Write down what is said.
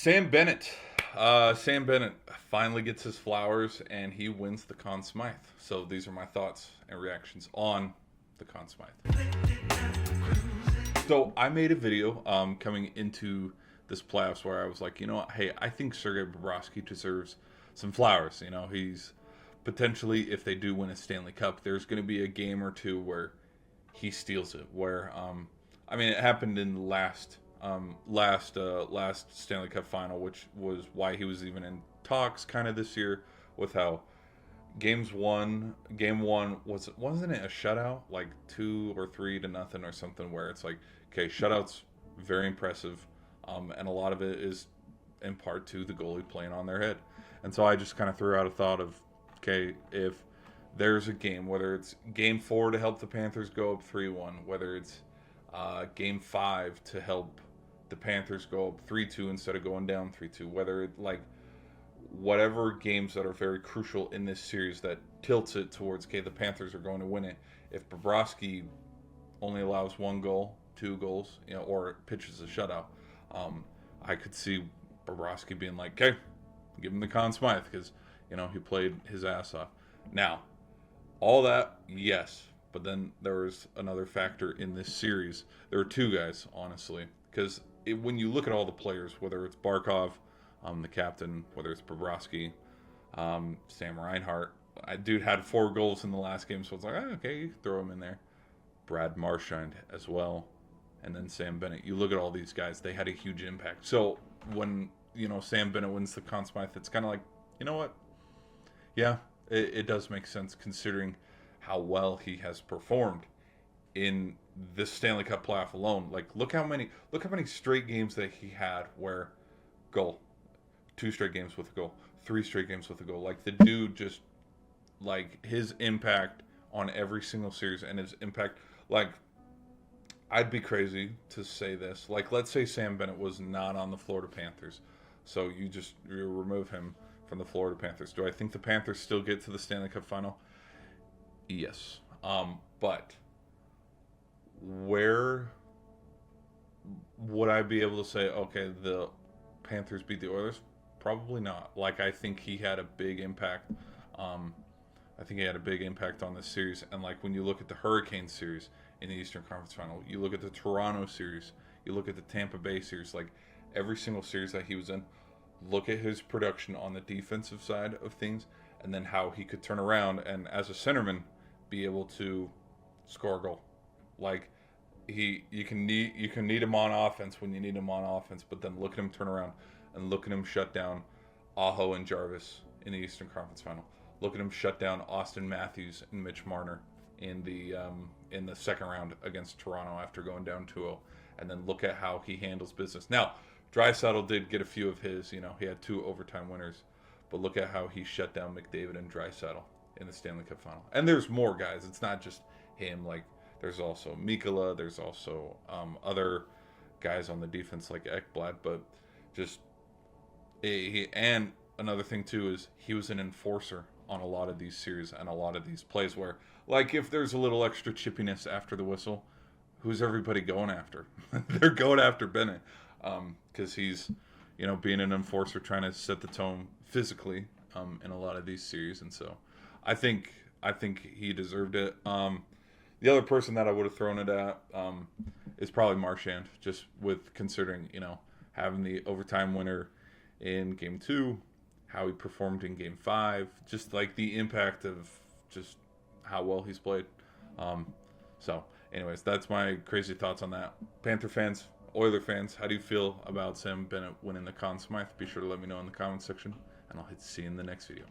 Sam Bennett. Sam Bennett finally gets his flowers and he wins the Conn Smythe. So these are my thoughts and reactions on the Conn Smythe. So I made a video coming into this playoffs where I was like, you know what, hey, I think Sergei Bobrovsky deserves some flowers. You know, he's potentially, if they do win a Stanley Cup, there's going to be a game or two where he steals it. Where, I mean, it happened in the last Stanley Cup final, which was why he was even in talks kind of this year with how game one wasn't it a shutout, like 2 or 3 to nothing or something, where it's like, okay, shutouts very impressive, and a lot of it is in part to the goalie playing on their head. And so I just kind of threw out a thought of, okay, if there's a game, whether it's game 4 to help the Panthers go up 3-1, whether it's game 5 to help the Panthers go up 3-2 instead of going down 3-2, whether it, like, whatever games that are very crucial in this series that tilts it towards, okay, the Panthers are going to win it. If Bobrovsky only allows 1 goal, 2 goals, you know, or pitches a shutout, I could see Bobrovsky being like, okay, give him the Conn Smythe because, you know, he played his ass off. Now, all that, yes, but then there was another factor in this series. There were 2 guys, honestly, because when you look at all the players, whether it's Barkov, the captain, whether it's Bobrovsky, Sam Reinhart, dude had 4 goals in the last game, so it's like, oh, okay, you can throw him in there. Brad Marchand as well, and then Sam Bennett. You look at all these guys; they had a huge impact. So when, you know, Sam Bennett wins the Conn Smythe, it's kind of like, you know what? Yeah, it does make sense considering how well he has performed in this Stanley Cup playoff alone. Like, look how many straight games that he had where goal, 2 straight games with a goal, 3 straight games with a goal. Like, the dude just, like, his impact on every single series and his impact, like, I'd be crazy to say this. Like, let's say Sam Bennett was not on the Florida Panthers. So you remove him from the Florida Panthers. Do I think the Panthers still get to the Stanley Cup final? Yes. But where would I be able to say, okay, the Panthers beat the Oilers? Probably not. Like, I think he had a big impact. I think he had a big impact on this series. And, like, when you look at the Hurricane series in the Eastern Conference Final, you look at the Toronto series, you look at the Tampa Bay series, like, every single series that he was in, look at his production on the defensive side of things, and then how he could turn around and, as a centerman, be able to score a goal. Like, you can need him on offense when you need him on offense, but then look at him turn around and look at him shut down Aho and Jarvis in the Eastern Conference Final. Look at him shut down Austin Matthews and Mitch Marner in the second round against Toronto after going down 2-0. And then look at how he handles business. Now, Draisaitl did get a few of his, you know, he had 2 overtime winners, but look at how he shut down McDavid and Draisaitl in the Stanley Cup final. And there's more guys. It's not just him. Like, there's also Mikkola. There's also other guys on the defense like Ekblad. But just and another thing too is he was an enforcer on a lot of these series and a lot of these plays where, like, if there's a little extra chippiness after the whistle, who's everybody going after? They're going after Bennett because he's, you know, being an enforcer, trying to set the tone physically in a lot of these series. And so I think he deserved it. The other person that I would have thrown it at is probably Marchand, just with considering, you know, having the overtime winner in game 2, how he performed in game 5, just like the impact of just how well he's played. So anyways, that's my crazy thoughts on that. Panther fans, Oiler fans, how do you feel about Sam Bennett winning the Conn Smythe? Be sure to let me know in the comments section, and I'll hit see you in the next video.